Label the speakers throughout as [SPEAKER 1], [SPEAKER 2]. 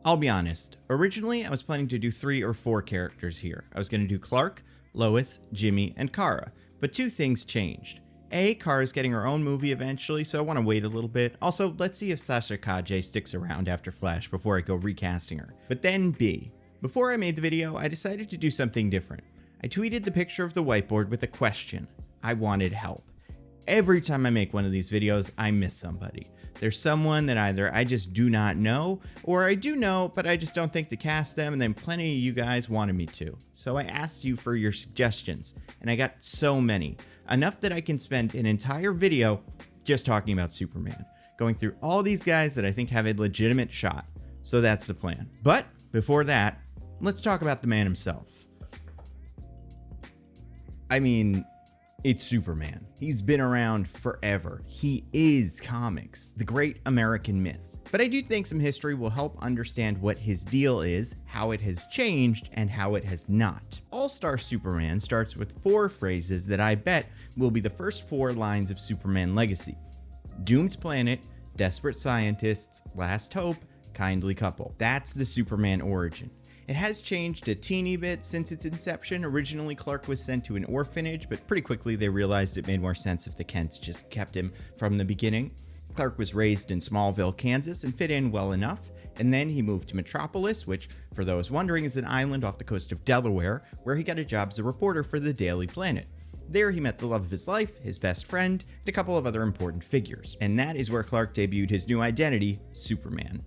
[SPEAKER 1] I'll be honest, originally I was planning to do 3 or 4 characters here. I was going to do Clark, Lois, Jimmy, and Kara, but 2 things changed. A, Kara's getting her own movie eventually, so I want to wait a little bit. Also, let's see if Sasha Kaje sticks around after Flash before I go recasting her. But then B, before I made the video, I decided to do something different. I tweeted the picture of the whiteboard with a question. I wanted help. Every time I make one of these videos, I miss somebody. There's someone that either I just do not know, or I do know, but I just don't think to cast them, and then plenty of you guys wanted me to. So I asked you for your suggestions, and I got so many. Enough that I can spend an entire video just talking about Superman, going through all these guys that I think have a legitimate shot. So that's the plan. But before that, let's talk about the man himself. I mean, it's Superman. He's been around forever. He is comics, the great American myth. But I do think some history will help understand what his deal is, how it has changed, and how it has not. All-Star Superman starts with 4 phrases that I bet will be the first 4 lines of Superman legacy. Doomed planet, desperate scientists, last hope, kindly couple. That's the Superman origin. It has changed a teeny bit since its inception. Originally, Clark was sent to an orphanage, but pretty quickly they realized it made more sense if the Kents just kept him from the beginning. Clark was raised in Smallville, Kansas, and fit in well enough, and then he moved to Metropolis, which, for those wondering, is an island off the coast of Delaware, where he got a job as a reporter for the Daily Planet. There he met the love of his life, his best friend, and a couple of other important figures. And that is where Clark debuted his new identity, Superman.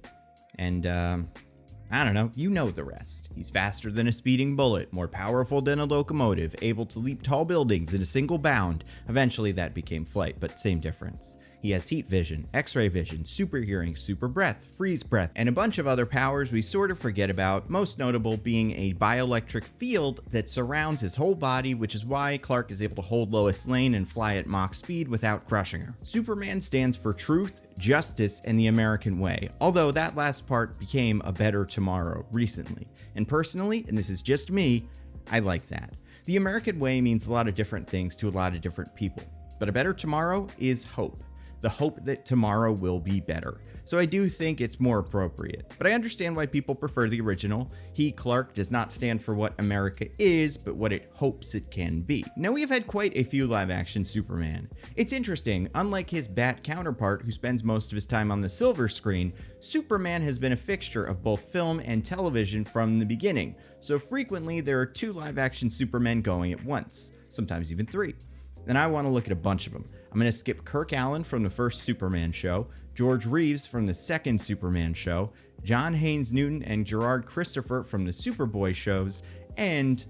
[SPEAKER 1] And, I don't know, you know the rest. He's faster than a speeding bullet, more powerful than a locomotive, able to leap tall buildings in a single bound. Eventually that became flight, but same difference. He has heat vision, x-ray vision, super hearing, super breath, freeze breath, and a bunch of other powers we sort of forget about, most notable being a bioelectric field that surrounds his whole body, which is why Clark is able to hold Lois Lane and fly at Mach speed without crushing her. Superman stands for truth, justice, and the American way, although that last part became a better tomorrow recently. And personally, and this is just me, I like that. The American way means a lot of different things to a lot of different people, but a better tomorrow is hope. The hope that tomorrow will be better. So I do think it's more appropriate. But I understand why people prefer the original. He, Clark, does not stand for what America is, but what it hopes it can be. Now we have had quite a few live-action Superman. It's interesting, unlike his Bat counterpart who spends most of his time on the silver screen, Superman has been a fixture of both film and television from the beginning. So frequently there are 2 live-action Supermen going at once, sometimes even 3. And I want to look at a bunch of them. I'm going to skip Kirk Allen from the first Superman show, George Reeves from the second Superman show, John Haynes Newton and Gerard Christopher from the Superboy shows, and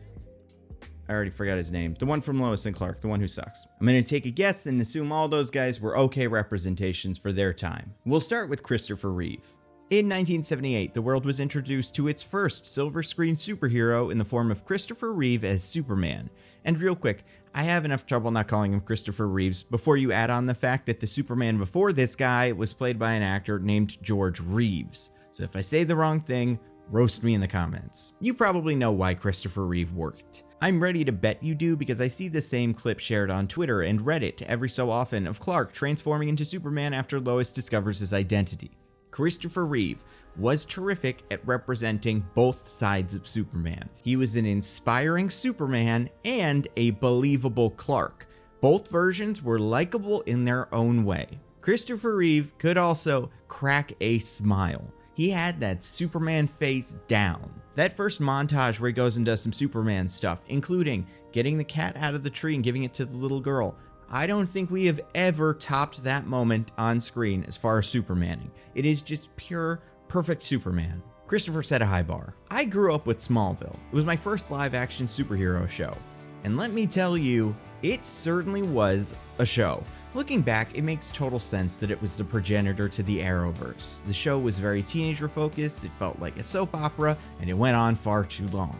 [SPEAKER 1] I already forgot his name, the one from Lois and Clark, the one who sucks. I'm going to take a guess and assume all those guys were okay representations for their time. We'll start with Christopher Reeve. In 1978, the world was introduced to its first silver screen superhero in the form of Christopher Reeve as Superman. And real quick, I have enough trouble not calling him Christopher Reeves before you add on the fact that the Superman before this guy was played by an actor named George Reeves. So if I say the wrong thing, roast me in the comments. You probably know why Christopher Reeve worked. I'm ready to bet you do because I see the same clip shared on Twitter and Reddit every so often of Clark transforming into Superman after Lois discovers his identity. Christopher Reeve was terrific at representing both sides of Superman. He was an inspiring Superman and a believable Clark. Both versions were likable in their own way. Christopher Reeve could also crack a smile. He had that Superman face down. That first montage where he goes and does some Superman stuff, including getting the cat out of the tree and giving it to the little girl, I don't think we have ever topped that moment on screen as far as Supermaning. It is just pure, perfect Superman. Christopher set a high bar. I grew up with Smallville. It was my first live-action superhero show. And let me tell you, it certainly was a show. Looking back, it makes total sense that it was the progenitor to the Arrowverse. The show was very teenager-focused, it felt like a soap opera, and it went on far too long.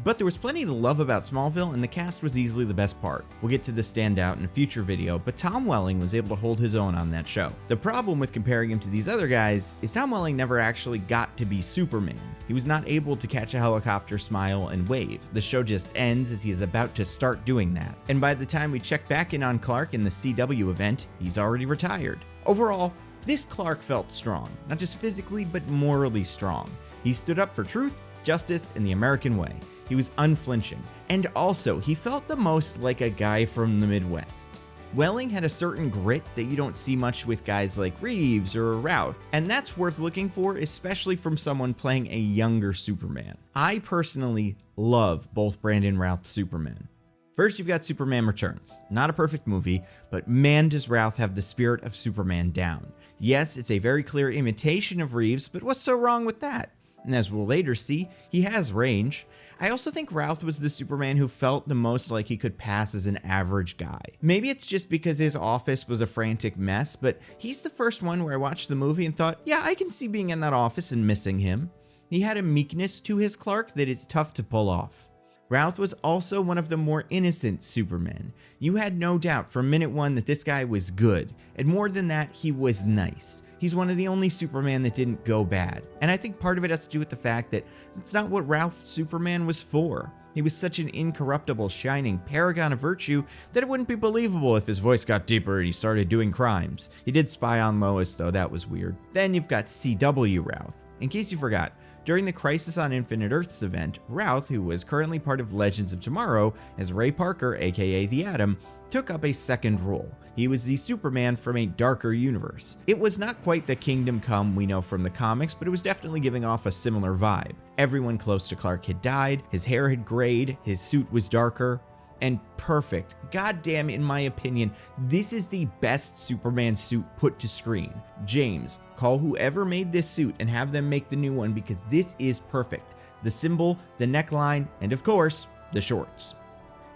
[SPEAKER 1] But there was plenty to love about Smallville, and the cast was easily the best part. We'll get to the standout in a future video, but Tom Welling was able to hold his own on that show. The problem with comparing him to these other guys is Tom Welling never actually got to be Superman. He was not able to catch a helicopter, smile, and wave. The show just ends as he is about to start doing that. And by the time we check back in on Clark in the CW event, he's already retired. Overall, this Clark felt strong, not just physically, but morally strong. He stood up for truth, justice, and the American way. He was unflinching. And also, he felt the most like a guy from the Midwest. Welling had a certain grit that you don't see much with guys like Reeves or Routh, and that's worth looking for, especially from someone playing a younger Superman. I personally love both Brandon Routh's Superman. First, you've got Superman Returns. Not a perfect movie, but man does Routh have the spirit of Superman down. Yes, it's a very clear imitation of Reeves, but what's so wrong with that? And as we'll later see, he has range. I also think Routh was the Superman who felt the most like he could pass as an average guy. Maybe it's just because his office was a frantic mess, but he's the first one where I watched the movie and thought, yeah, I can see being in that office and missing him. He had a meekness to his Clark that is tough to pull off. Routh was also one of the more innocent Supermen. You had no doubt from minute one that this guy was good, and more than that, he was nice. He's one of the only Superman that didn't go bad, and I think part of it has to do with the fact that it's not what Routh's Superman was for. He was such an incorruptible, shining paragon of virtue that it wouldn't be believable if his voice got deeper and he started doing crimes. He did spy on Lois though, that was weird. Then you've got C.W. Routh. In case you forgot, during the Crisis on Infinite Earths event, Routh, who was currently part of Legends of Tomorrow as Ray Parker, aka The Atom, took up a second role. He was the Superman from a darker universe. It was not quite the Kingdom Come we know from the comics, but it was definitely giving off a similar vibe. Everyone close to Clark had died, his hair had grayed, his suit was darker, and perfect. Goddamn, in my opinion, this is the best Superman suit put to screen. James, call whoever made this suit and have them make the new one because this is perfect. The symbol, the neckline, and of course, the shorts.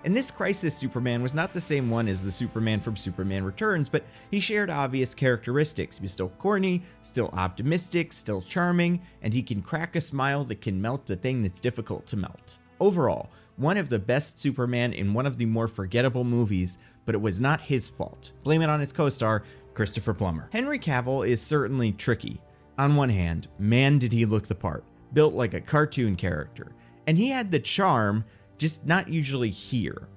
[SPEAKER 1] And this Crisis Superman was not the same one as the Superman from Superman Returns, but he shared obvious characteristics. He was still corny, still optimistic, still charming, and he can crack a smile that can melt the thing that's difficult to melt. Overall, one of the best Superman in one of the more forgettable movies, but it was not his fault. Blame it on his co-star, Christopher Plummer. Henry Cavill is certainly tricky. On one hand, man did he look the part, built like a cartoon character. And he had the charm, just not usually here.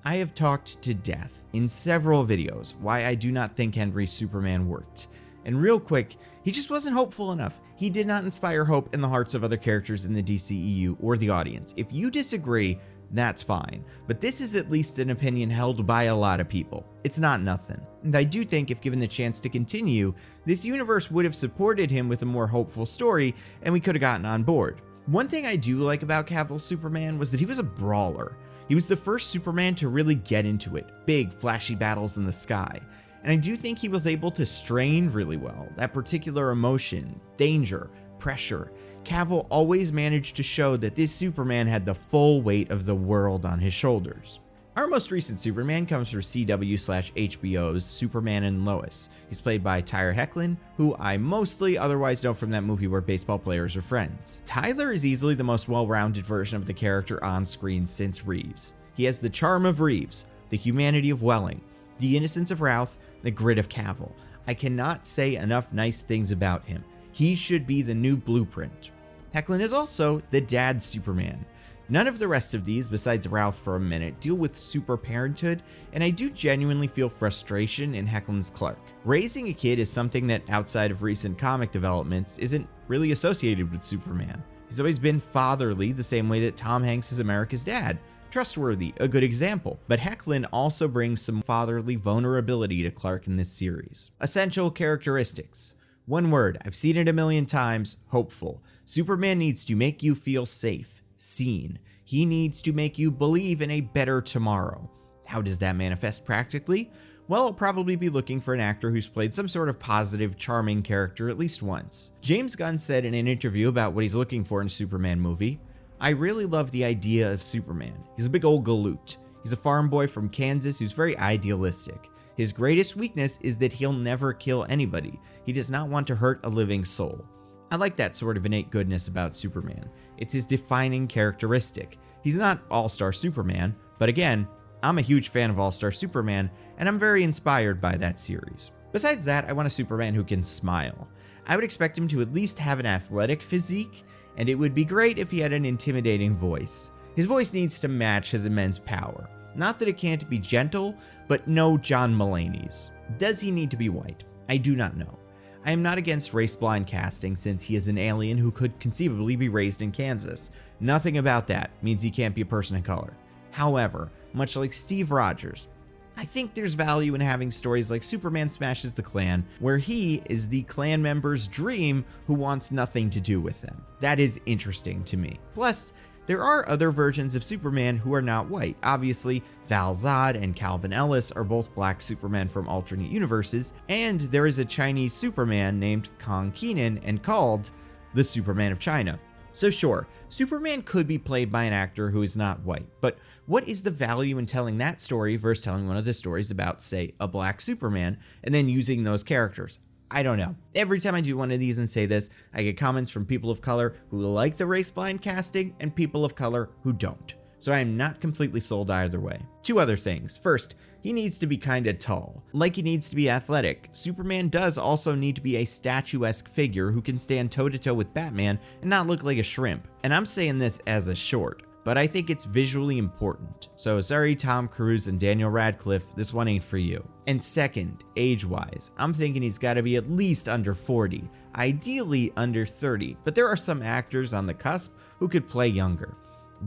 [SPEAKER 1] I have talked to death in several videos why I do not think Henry's Superman worked. And real quick, he just wasn't hopeful enough. He did not inspire hope in the hearts of other characters in the DCEU or the audience. If you disagree, that's fine. But this is at least an opinion held by a lot of people. It's not nothing. And I do think if given the chance to continue, this universe would have supported him with a more hopeful story and we could have gotten on board. One thing I do like about Cavill's Superman was that he was a brawler. He was the first Superman to really get into it. Big, flashy battles in the sky. And I do think he was able to strain really well. That particular emotion, danger, pressure. Cavill always managed to show that this Superman had the full weight of the world on his shoulders. Our most recent Superman comes from CW/HBO's Superman and Lois. He's played by Tyler Hoechlin, who I mostly otherwise know from that movie where baseball players are friends. Tyler is easily the most well-rounded version of the character on screen since Reeves. He has the charm of Reeves, the humanity of Welling, the innocence of Routh, the grit of Cavill. I cannot say enough nice things about him. He should be the new blueprint. Hoechlin is also the dad Superman. None of the rest of these, besides Routh for a minute, deal with super parenthood, and I do genuinely feel frustration in Hoechlin's Clark. Raising a kid is something that, outside of recent comic developments, isn't really associated with Superman. He's always been fatherly the same way that Tom Hanks is America's dad. Trustworthy, a good example. But Hoechlin also brings some fatherly vulnerability to Clark in this series. Essential characteristics. One word, I've seen it a million times, hopeful. Superman needs to make you feel safe, seen. He needs to make you believe in a better tomorrow. How does that manifest practically? Well, I'll probably be looking for an actor who's played some sort of positive, charming character at least once. James Gunn said in an interview about what he's looking for in a Superman movie, I really love the idea of Superman. He's a big old galoot. He's a farm boy from Kansas who's very idealistic. His greatest weakness is that he'll never kill anybody. He does not want to hurt a living soul. I like that sort of innate goodness about Superman. It's his defining characteristic. He's not All-Star Superman, but again, I'm a huge fan of All-Star Superman, and I'm very inspired by that series. Besides that, I want a Superman who can smile. I would expect him to at least have an athletic physique, and it would be great if he had an intimidating voice. His voice needs to match his immense power. Not that it can't be gentle, but no John Mulaney's. Does he need to be white? I do not know. I am not against race-blind casting since he is an alien who could conceivably be raised in Kansas. Nothing about that means he can't be a person of color. However, much like Steve Rogers, I think there's value in having stories like Superman Smashes the Klan, where he is the Klan member's dream who wants nothing to do with them. That is interesting to me. Plus, there are other versions of Superman who are not white. Obviously, Val Zod and Calvin Ellis are both black Supermen from alternate universes, and there is a Chinese Superman named Kong Kenan and called the Superman of China. So sure, Superman could be played by an actor who is not white, but what is the value in telling that story versus telling one of the stories about, say, a black Superman, and then using those characters? I don't know. Every time I do one of these and say this, I get comments from people of color who like the race-blind casting and people of color who don't. So I am not completely sold either way. Two other things. First, he needs to be kinda tall. Like he needs to be athletic, Superman does also need to be a statuesque figure who can stand toe-to-toe with Batman and not look like a shrimp. And I'm saying this as a short, but I think it's visually important. So sorry Tom Cruise and Daniel Radcliffe, this one ain't for you. And second, age-wise, I'm thinking he's gotta be at least under 40, ideally under 30, but there are some actors on the cusp who could play younger.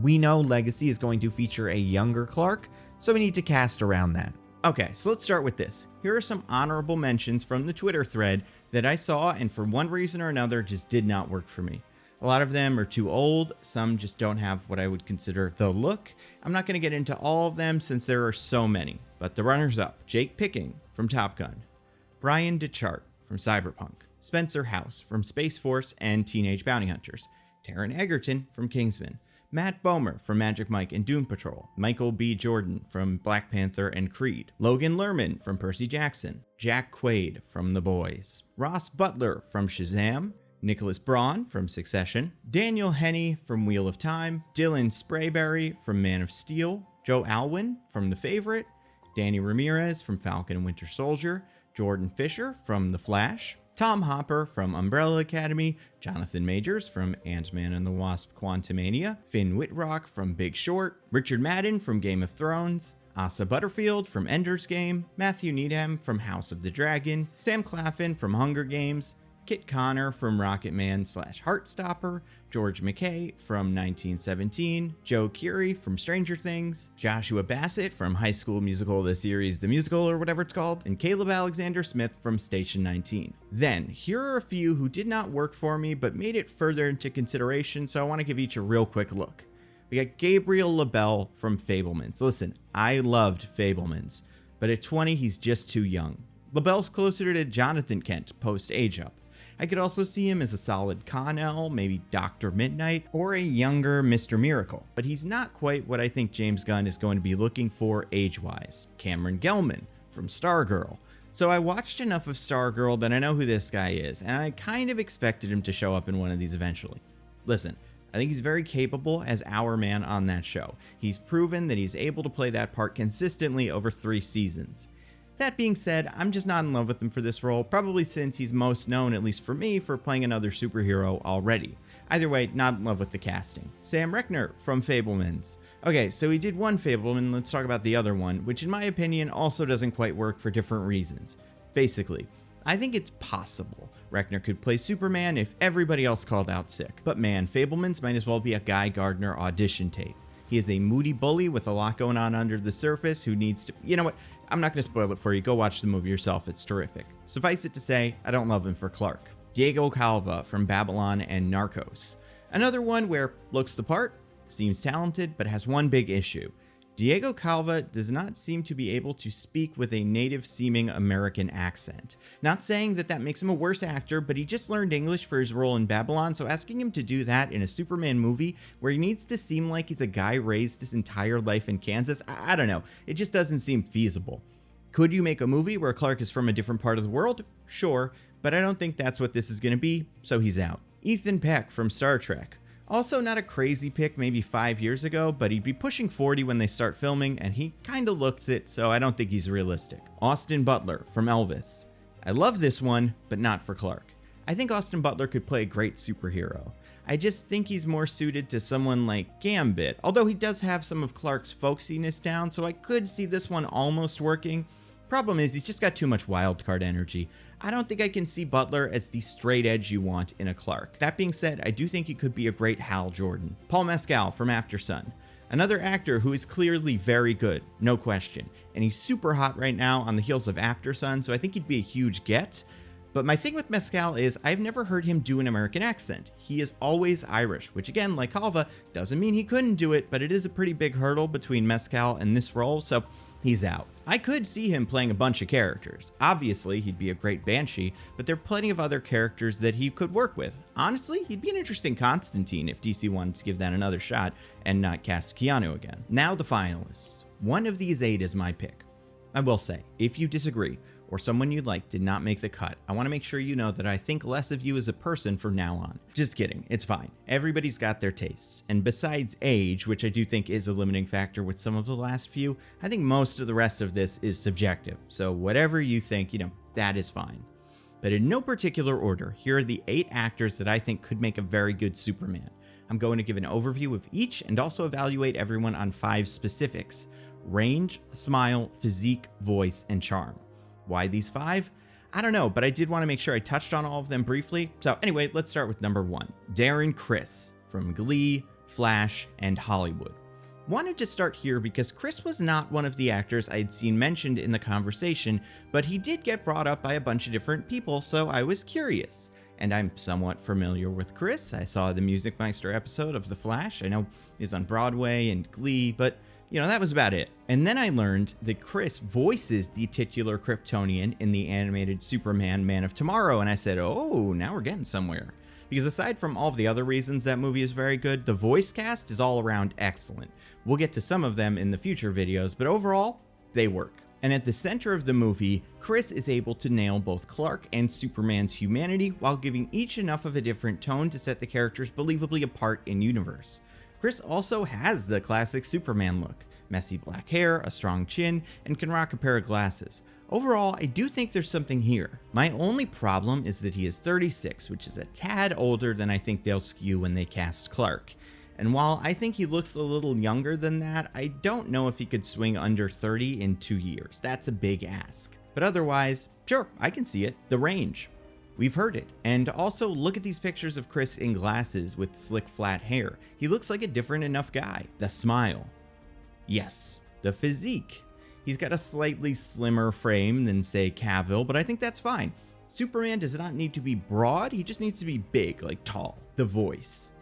[SPEAKER 1] We know Legacy is going to feature a younger Clark, so we need to cast around that. Okay, so let's start with this. Here are some honorable mentions from the Twitter thread that I saw and for one reason or another just did not work for me. A lot of them are too old, some just don't have what I would consider the look. I'm not going to get into all of them since there are so many, but the runners up: Jake Picking from Top Gun, Brian DeChart from Cyberpunk, Spencer House from Space Force and Teenage Bounty Hunters, Taron Egerton from Kingsman, Matt Bomer from Magic Mike and Doom Patrol, Michael B. Jordan from Black Panther and Creed, Logan Lerman from Percy Jackson, Jack Quaid from The Boys, Ross Butler from Shazam, Nicholas Braun from Succession, Daniel Henney from Wheel of Time, Dylan Sprayberry from Man of Steel, Joe Alwyn from The Favorite, Danny Ramirez from Falcon and Winter Soldier, Jordan Fisher from The Flash, Tom Hopper from Umbrella Academy, Jonathan Majors from Ant-Man and the Wasp: Quantumania, Finn Wittrock from Big Short, Richard Madden from Game of Thrones, Asa Butterfield from Ender's Game, Matthew Needham from House of the Dragon, Sam Claflin from Hunger Games, Kit Connor from Rocketman/Heartstopper, George McKay from 1917, Joe Keery from Stranger Things, Joshua Bassett from High School Musical, the series, the musical, or whatever it's called, and Caleb Alexander Smith from Station 19. Then, here are a few who did not work for me but made it further into consideration, so I want to give each a real quick look. We got Gabriel LaBelle from Fabelmans. Listen, I loved Fabelmans, but at 20, he's just too young. LaBelle's closer to Jonathan Kent post-age up. I could also see him as a solid Con-El, maybe Dr. Midnight, or a younger Mr. Miracle, but he's not quite what I think James Gunn is going to be looking for age-wise. Cameron Gelman from Stargirl. So I watched enough of Stargirl that I know who this guy is, and I kind of expected him to show up in one of these eventually. Listen, I think he's very capable as our man on that show. He's proven that he's able to play that part consistently over 3 seasons. That being said, I'm just not in love with him for this role, probably since he's most known, at least for me, for playing another superhero already. Either way, not in love with the casting. Sam Reckner from Fabelmans. Okay, so he did one Fabelman, let's talk about the other one, which in my opinion also doesn't quite work for different reasons. Basically, I think it's possible Reckner could play Superman if everybody else called out sick. But man, Fabelmans might as well be a Guy Gardner audition tape. He is a moody bully with a lot going on under the surface who needs to... You know what? I'm not going to spoil it for you. Go watch the movie yourself. It's terrific. Suffice it to say, I don't love him for Clark. Diego Calva from Babylon and Narcos. Another one where looks the part, seems talented, but has one big issue. Diego Calva does not seem to be able to speak with a native-seeming American accent. Not saying that that makes him a worse actor, but he just learned English for his role in Babylon, so asking him to do that in a Superman movie where he needs to seem like he's a guy raised his entire life in Kansas, I don't know, it just doesn't seem feasible. Could you make a movie where Clark is from a different part of the world? Sure, but I don't think that's what this is going to be, so he's out. Ethan Peck from Star Trek. Also not a crazy pick maybe 5 years ago, but he'd be pushing 40 when they start filming, and he kinda looks it, so I don't think he's realistic. Austin Butler from Elvis. I love this one, but not for Clark. I think Austin Butler could play a great superhero. I just think he's more suited to someone like Gambit, although he does have some of Clark's folksiness down, so I could see this one almost working, Problem is, he's just got too much wildcard energy. I don't think I can see Butler as the straight edge you want in a Clark. That being said, I do think he could be a great Hal Jordan. Paul Mescal from Aftersun. Another actor who is clearly very good, no question. And he's super hot right now on the heels of Aftersun, so I think he'd be a huge get. But my thing with Mescal is I've never heard him do an American accent. He is always Irish, which again, like Halva, doesn't mean he couldn't do it, but it is a pretty big hurdle between Mescal and this role, so he's out. I could see him playing a bunch of characters. Obviously, he'd be a great Banshee, but there are plenty of other characters that he could work with. Honestly, he'd be an interesting Constantine if DC wanted to give that another shot and not cast Keanu again. Now the finalists. One of these 8 is my pick. I will say, if you disagree, or someone you like did not make the cut, I want to make sure you know that I think less of you as a person from now on. Just kidding, it's fine. Everybody's got their tastes. And besides age, which I do think is a limiting factor with some of the last few, I think most of the rest of this is subjective. So whatever you think, that is fine. But in no particular order, here are the 8 actors that I think could make a very good Superman. I'm going to give an overview of each and also evaluate everyone on 5 specifics: range, smile, physique, voice, and charm. Why these 5? I don't know, but I did want to make sure I touched on all of them briefly. So anyway, let's start with number 1. Darren Criss from Glee, Flash, and Hollywood. Wanted to start here because Criss was not one of the actors I had seen mentioned in the conversation, but he did get brought up by a bunch of different people, so I was curious. And I'm somewhat familiar with Criss. I saw the Music Meister episode of The Flash. I know he's on Broadway and Glee, but that was about it. And then I learned that Criss voices the titular Kryptonian in the animated Superman Man of Tomorrow, and I said, oh, now we're getting somewhere. Because aside from all of the other reasons that movie is very good, the voice cast is all around excellent. We'll get to some of them in the future videos, but overall, they work. And at the center of the movie, Criss is able to nail both Clark and Superman's humanity while giving each enough of a different tone to set the characters believably apart in universe. Criss also has the classic Superman look: messy black hair, a strong chin, and can rock a pair of glasses. Overall, I do think there's something here. My only problem is that he is 36, which is a tad older than I think they'll skew when they cast Clark. And while I think he looks a little younger than that, I don't know if he could swing under 30 in 2 years. That's a big ask. But otherwise, sure, I can see it. The range. We've heard it. And also, look at these pictures of Criss in glasses with slick flat hair. He looks like a different enough guy. The smile. Yes. The physique. He's got a slightly slimmer frame than, say, Cavill, but I think that's fine. Superman does not need to be broad, he just needs to be big, like tall. The voice.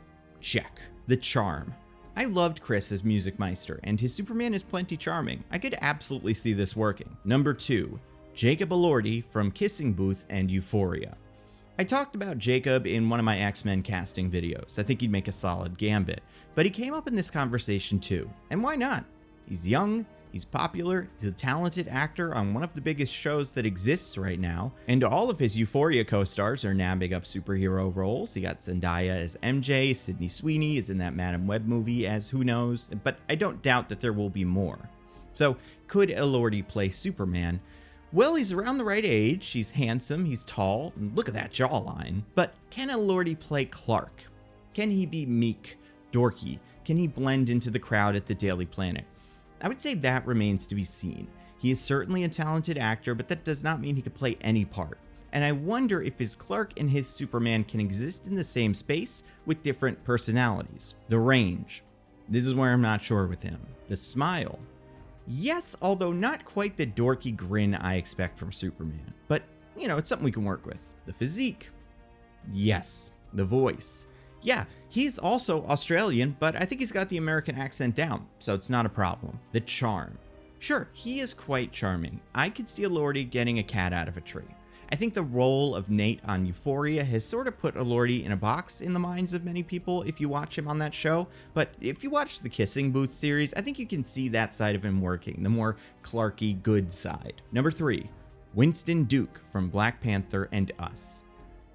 [SPEAKER 1] Check. The charm. I loved Criss as Music Meister, and his Superman is plenty charming. I could absolutely see this working. Number 2. Jacob Elordi from Kissing Booth and Euphoria. I talked about Jacob in one of my X-Men casting videos. I think he'd make a solid Gambit, but he came up in this conversation too. And why not? He's young, he's popular, he's a talented actor on one of the biggest shows that exists right now, and all of his Euphoria co-stars are nabbing up superhero roles. He got Zendaya as MJ, Sydney Sweeney is in that Madam Web movie as Who Knows, but I don't doubt that there will be more. So, could Elordi play Superman? Well, he's around the right age, he's handsome, he's tall, and look at that jawline. But can Elordi play Clark? Can he be meek, dorky? Can he blend into the crowd at the Daily Planet? I would say that remains to be seen. He is certainly a talented actor, but that does not mean he could play any part. And I wonder if his Clark and his Superman can exist in the same space with different personalities. The range. This is where I'm not sure with him. The smile. Yes, although not quite the dorky grin I expect from Superman. But, it's something we can work with. The physique. Yes. The voice. Yeah, he's also Australian, but I think he's got the American accent down, so it's not a problem. The charm. Sure, he is quite charming. I could see Elordi getting a cat out of a tree. I think the role of Nate on Euphoria has sort of put Elordi in a box in the minds of many people if you watch him on that show, but if you watch the Kissing Booth series, I think you can see that side of him working, the more Clarky good side. Number 3, Winston Duke from Black Panther and Us.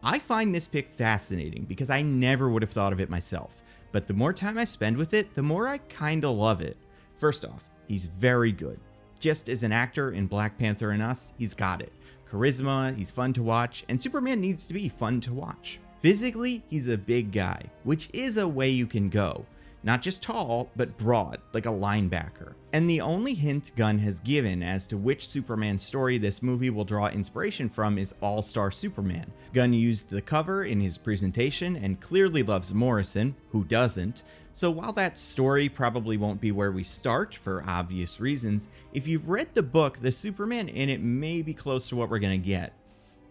[SPEAKER 1] I find this pick fascinating because I never would have thought of it myself, but the more time I spend with it, the more I kinda love it. First off, he's very good. Just as an actor in Black Panther and Us, he's got it. Charisma, he's fun to watch, and Superman needs to be fun to watch. Physically, he's a big guy, which is a way you can go. Not just tall, but broad, like a linebacker. And the only hint Gunn has given as to which Superman story this movie will draw inspiration from is All-Star Superman. Gunn used the cover in his presentation and clearly loves Morrison, who doesn't. So while that story probably won't be where we start for obvious reasons, if you've read the book, the Superman in it may be close to what we're gonna get.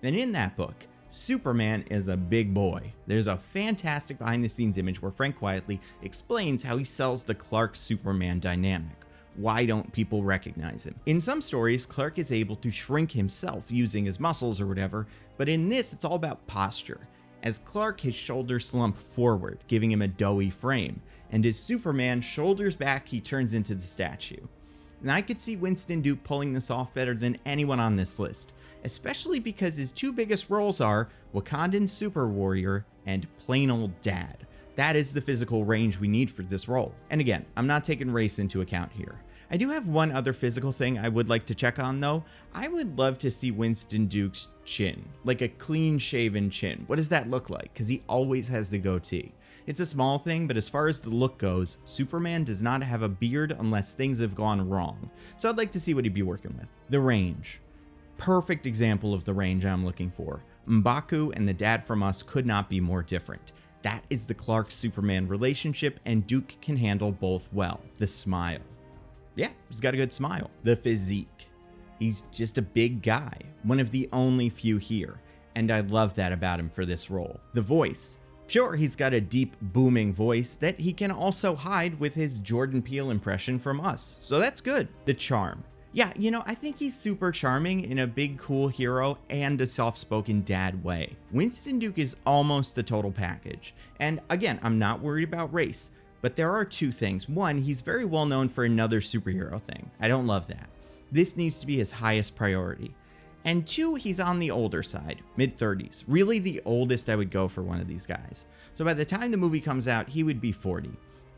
[SPEAKER 1] And in that book, Superman is a big boy. There's a fantastic behind the scenes image where Frank quietly explains how he sells the Clark Superman dynamic. Why don't people recognize him? In some stories, Clark is able to shrink himself using his muscles or whatever, but in this it's all about posture. As Clark, his shoulders slump forward, giving him a doughy frame, and as Superman shoulders back, he turns into the statue. And I could see Winston Duke pulling this off better than anyone on this list, especially because his two biggest roles are Wakandan super warrior and plain old dad. That is the physical range we need for this role. And again, I'm not taking race into account here. I do have one other physical thing I would like to check on though. I would love to see Winston Duke's chin, like a clean shaven chin. What does that look like? Because he always has the goatee. It's a small thing, but as far as the look goes, Superman does not have a beard unless things have gone wrong. So I'd like to see what he'd be working with. The range. Perfect example of the range I'm looking for. M'Baku and the dad from Us could not be more different. That is the Clark-Superman relationship, and Duke can handle both well. The smile. Yeah, he's got a good smile. The physique. He's just a big guy, one of the only few here, and I love that about him for this role. The voice. Sure, he's got a deep, booming voice that he can also hide with his Jordan Peele impression from Us, so that's good. The charm. Yeah, I think he's super charming in a big, cool hero and a soft-spoken dad way. Winston Duke is almost the total package. And again, I'm not worried about race, but there are two things. One, he's very well known for another superhero thing. I don't love that. This needs to be his highest priority. And two, he's on the older side, mid-30s. Really the oldest I would go for one of these guys. So by the time the movie comes out, he would be 40.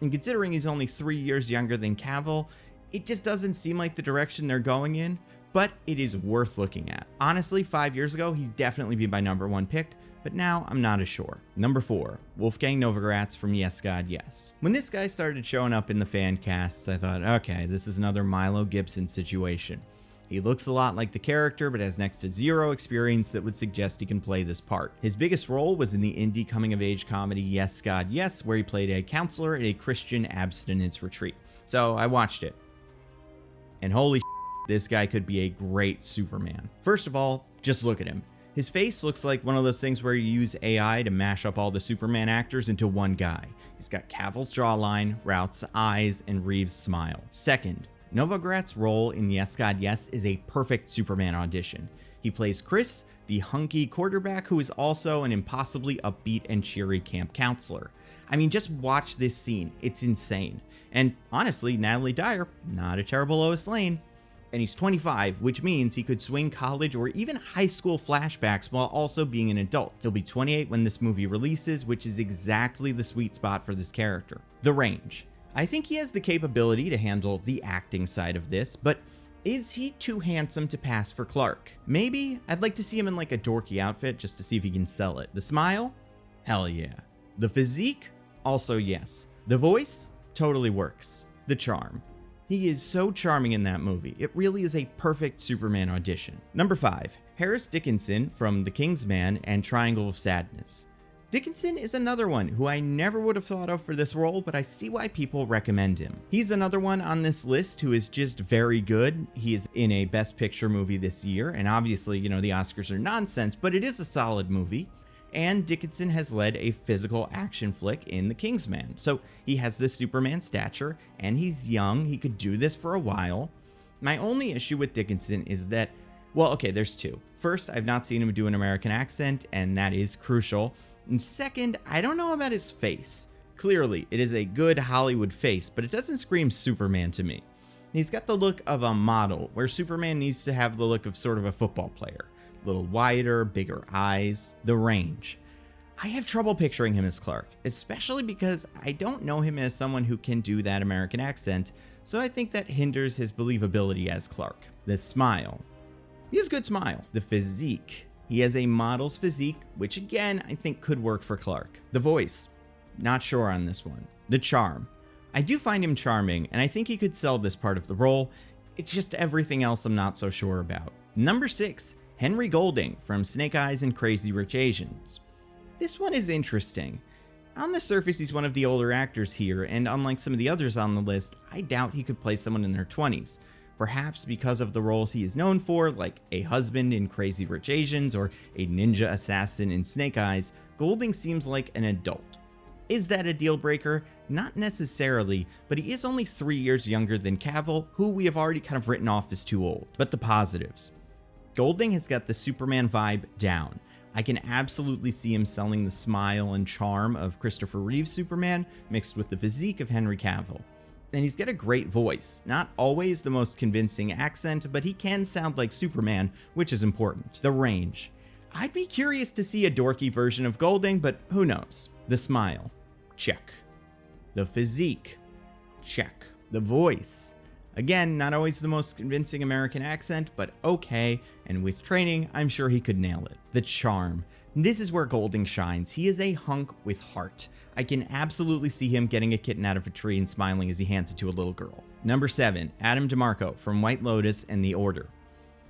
[SPEAKER 1] And considering he's only 3 years younger than Cavill, it just doesn't seem like the direction they're going in, but it is worth looking at. Honestly, 5 years ago, he'd definitely be my #1 pick, but now I'm not as sure. Number 4, Wolfgang Novogratz from Yes God Yes. When this guy started showing up in the fan casts, I thought, okay, this is another Milo Gibson situation. He looks a lot like the character, but has next to zero experience that would suggest he can play this part. His biggest role was in the indie coming-of-age comedy Yes God Yes, where he played a counselor at a Christian abstinence retreat. So I watched it. And holy shit, this guy could be a great Superman. First of all, just look at him. His face looks like one of those things where you use AI to mash up all the Superman actors into one guy. He's got Cavill's jawline, Routh's eyes, and Reeves' smile. Second, Novogratz's role in Yes God Yes is a perfect Superman audition. He plays Chris, the hunky quarterback who is also an impossibly upbeat and cheery camp counselor. I mean, just watch this scene. It's insane. And honestly, Natalie Dyer, not a terrible Lois Lane. And he's 25, which means he could swing college or even high school flashbacks while also being an adult. He'll be 28 when this movie releases, which is exactly the sweet spot for this character. The range. I think he has the capability to handle the acting side of this, but is he too handsome to pass for Clark? Maybe. I'd like to see him in like a dorky outfit just to see if he can sell it. The smile? Hell yeah. The physique? Also yes. The voice? Totally works. The charm. He is so charming in that movie. It really is a perfect Superman audition. Number 5, Harris Dickinson from The King's Man and Triangle of Sadness. Dickinson is another one who I never would have thought of for this role, but I see why people recommend him. He's another one on this list who is just very good. He is in a Best Picture movie this year, and obviously, the Oscars are nonsense, but it is a solid movie. And Dickinson has led a physical action flick in The King's Man. So he has this Superman stature, and he's young. He could do this for a while. My only issue with Dickinson is that, well, okay, there's two. First, I've not seen him do an American accent, and that is crucial. And second, I don't know about his face. Clearly, it is a good Hollywood face, but it doesn't scream Superman to me. He's got the look of a model, where Superman needs to have the look of sort of a football player. A little wider, bigger eyes. The range. I have trouble picturing him as Clark, especially because I don't know him as someone who can do that American accent, so I think that hinders his believability as Clark. The smile. He has a good smile. The physique. He has a model's physique, which again, I think could work for Clark. The voice. Not sure on this one. The charm. I do find him charming, and I think he could sell this part of the role. It's just everything else I'm not so sure about. Number 6, Henry Golding from Snake Eyes and Crazy Rich Asians. This one is interesting. On the surface, he's one of the older actors here, and unlike some of the others on the list, I doubt he could play someone in their 20s. Perhaps because of the roles he is known for, like a husband in Crazy Rich Asians or a ninja assassin in Snake Eyes, Golding seems like an adult. Is that a deal breaker? Not necessarily, but he is only 3 years younger than Cavill, who we have already kind of written off as too old. But the positives. Golding has got the Superman vibe down. I can absolutely see him selling the smile and charm of Christopher Reeve's Superman mixed with the physique of Henry Cavill. And he's got a great voice, not always the most convincing accent, but he can sound like Superman, which is important. The range. I'd be curious to see a dorky version of Golding, but who knows? The smile. Check. The physique. Check. The voice. Again, not always the most convincing American accent, but okay, and with training, I'm sure he could nail it. The charm. This is where Golding shines. He is a hunk with heart. I can absolutely see him getting a kitten out of a tree and smiling as he hands it to a little girl. Number 7, Adam DeMarco from White Lotus and The Order.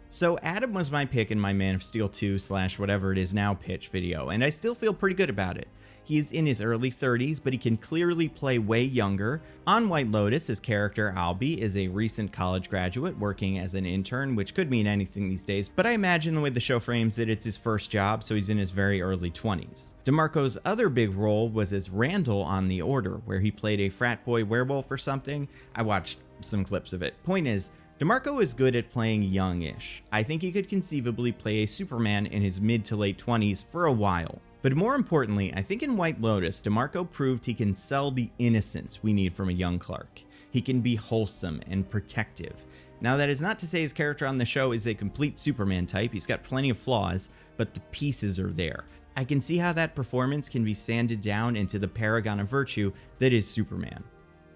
[SPEAKER 1] So Adam was my pick in my Man of Steel 2 / whatever it is now pitch video, and I still feel pretty good about it. He is in his early 30s, but he can clearly play way younger. On White Lotus, his character Albie is a recent college graduate working as an intern, which could mean anything these days, but I imagine the way the show frames it, it's his first job, so he's in his very early 20s. DeMarco's other big role was as Randall on The Order, where he played a frat boy werewolf or something. I watched some clips of it. Point is, DeMarco is good at playing youngish. I think he could conceivably play a Superman in his mid to late 20s for a while. But more importantly, I think in White Lotus, DeMarco proved he can sell the innocence we need from a young Clark. He can be wholesome and protective. Now, that is not to say his character on the show is a complete Superman type. He's got plenty of flaws, but the pieces are there. I can see how that performance can be sanded down into the paragon of virtue that is Superman.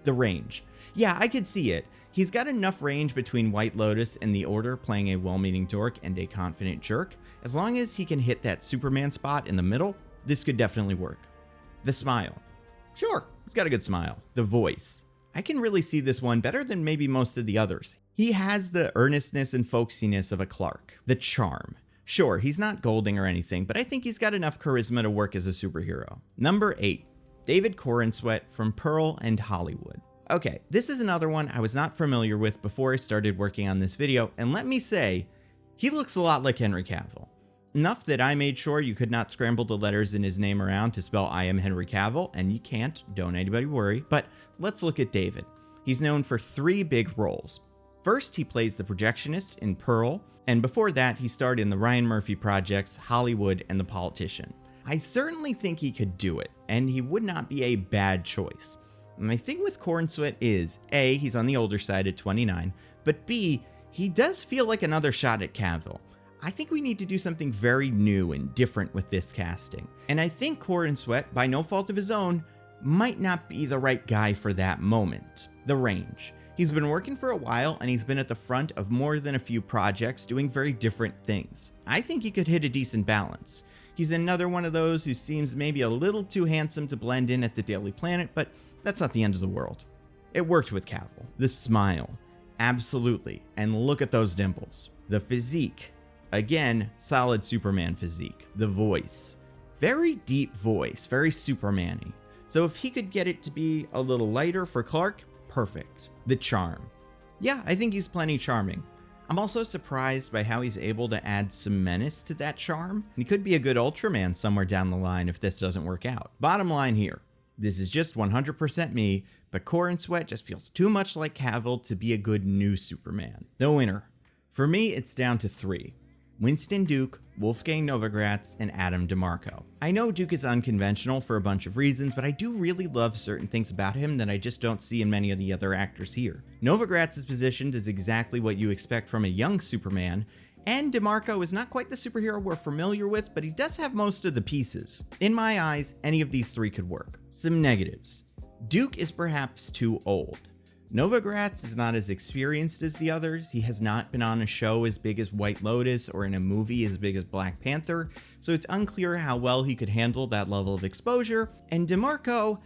[SPEAKER 1] The range. Yeah, I could see it. He's got enough range between White Lotus and The Order playing a well-meaning dork and a confident jerk. As long as he can hit that Superman spot in the middle, this could definitely work. The smile. Sure, he's got a good smile. The voice. I can really see this one better than maybe most of the others. He has the earnestness and folksiness of a Clark. The charm. Sure, he's not Golding or anything, but I think he's got enough charisma to work as a superhero. Number 8, David Corenswet from Pearl and Hollywood. Okay, this is another one I was not familiar with before I started working on this video, and let me say, he looks a lot like Henry Cavill. Enough that I made sure you could not scramble the letters in his name around to spell I am Henry Cavill, and you can't, don't anybody worry. But let's look at David. He's known for 3 big roles. First, he plays the projectionist in Pearl, and before that, he starred in the Ryan Murphy projects, Hollywood, and The Politician. I certainly think he could do it, and he would not be a bad choice. My thing with Corenswet is, A, he's on the older side at 29, but B, he does feel like another shot at Cavill. I think we need to do something very new and different with this casting. And I think Corenswet, by no fault of his own, might not be the right guy for that moment. The range. He's been working for a while and he's been at the front of more than a few projects doing very different things. I think he could hit a decent balance. He's another one of those who seems maybe a little too handsome to blend in at the Daily Planet, but that's not the end of the world. It worked with Cavill. The smile. Absolutely. And look at those dimples. The physique. Again, solid Superman physique. The voice. Very deep voice, very Superman-y. So if he could get it to be a little lighter for Clark, perfect. The charm. Yeah, I think he's plenty charming. I'm also surprised by how he's able to add some menace to that charm. He could be a good Ultraman somewhere down the line if this doesn't work out. Bottom line here, this is just 100% me, but Corenswet just feels too much like Cavill to be a good new Superman. The winner. For me, it's down to 3. Winston Duke, Wolfgang Novogratz, and Adam DeMarco. I know Duke is unconventional for a bunch of reasons, but I do really love certain things about him that I just don't see in many of the other actors here. Novogratz is positioned as exactly what you expect from a young Superman, and DeMarco is not quite the superhero we're familiar with, but he does have most of the pieces. In my eyes, any of these 3 could work. Some negatives. Duke is perhaps too old. Novogratz is not as experienced as the others. He has not been on a show as big as White Lotus or in a movie as big as Black Panther, so it's unclear how well he could handle that level of exposure. And DeMarco,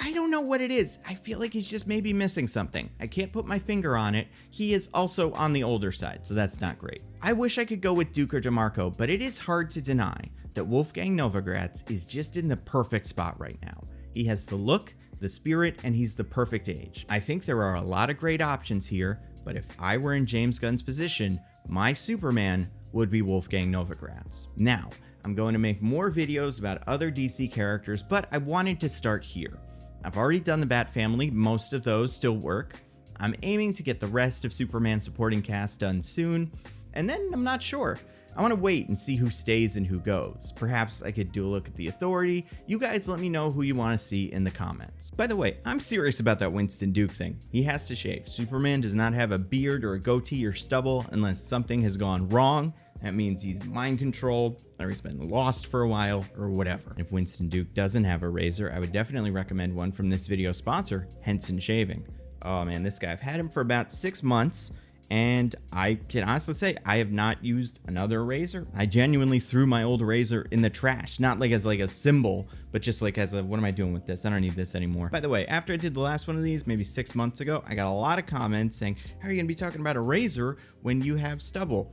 [SPEAKER 1] I don't know what it is. I feel like he's just maybe missing something. I can't put my finger on it. He is also on the older side, so that's not great. I wish I could go with Duke or DeMarco, but it is hard to deny that Wolfgang Novogratz is just in the perfect spot right now. He has the look, the spirit, and he's the perfect age. I think there are a lot of great options here, but if I were in James Gunn's position, my Superman would be Wolfgang Novogratz. Now, I'm going to make more videos about other DC characters, but I wanted to start here. I've already done the Bat family, most of those still work. I'm aiming to get the rest of Superman supporting cast done soon, and then I'm not sure. I want to wait and see who stays and who goes. Perhaps I could do a look at the Authority. You guys let me know who you want to see in the comments. By the way, I'm serious about that Winston Duke thing. He has to shave. Superman does not have a beard or a goatee or stubble unless something has gone wrong. That means he's mind controlled, or he's been lost for a while, or whatever. If Winston Duke doesn't have a razor, I would definitely recommend one from this video sponsor, Henson Shaving. Oh man, this guy, I've had him for about 6 months. And I can honestly say I have not used another razor. I genuinely threw my old razor in the trash, not like as like a symbol, but just like as a, what am I doing with this? I don't need this anymore. By the way, after I did the last one of these, maybe 6 months ago, I got a lot of comments saying, how are you gonna be talking about a razor when you have stubble?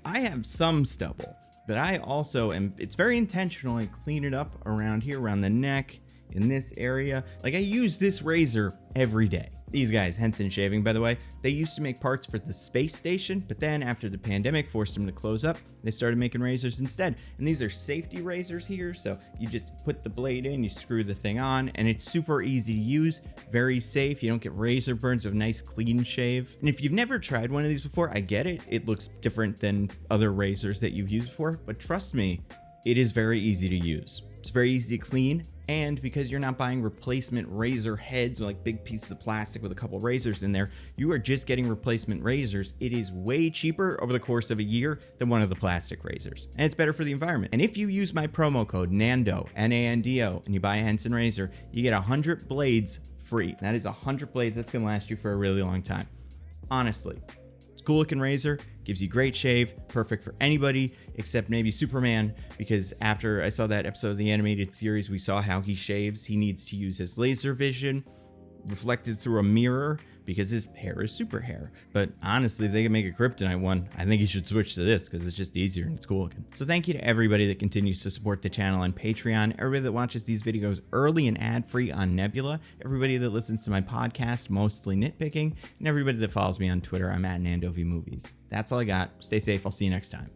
[SPEAKER 1] I have some stubble, but I also am, it's very intentional. I clean it up around here, around the neck, in this area. Like I use this razor every day. These guys, Henson Shaving, by the way, they used to make parts for the space station, but then after the pandemic forced them to close up, they started making razors instead. And these are safety razors here, so you just put the blade in, you screw the thing on, and it's super easy to use, very safe. You don't get razor burns, of nice clean shave. And if you've never tried one of these before, I get it. It looks different than other razors that you've used before, but trust me, it is very easy to use. It's very easy to clean. And because you're not buying replacement razor heads or like big pieces of plastic with a couple razors in there, you are just getting replacement razors. It is way cheaper over the course of a year than one of the plastic razors. And it's better for the environment. And if you use my promo code NANDO, N-A-N-D-O, and you buy a Henson razor, you get 100 blades free. That is 100 blades. That's going to last you for a really long time. Honestly, it's a cool looking razor. Gives you great shave, perfect for anybody except maybe Superman, because after I saw that episode of the animated series, we saw how he shaves. He needs to use his laser vision reflected through a mirror because his hair is super hair. But honestly, if they can make a kryptonite one, I think he should switch to this because it's just easier and it's cool looking. So thank you to everybody that continues to support the channel on Patreon, everybody that watches these videos early and ad-free on Nebula, everybody that listens to my podcast, Mostly Nitpicking, and everybody that follows me on Twitter. I'm at NandoVMovies. That's all I got. Stay safe. I'll see you next time.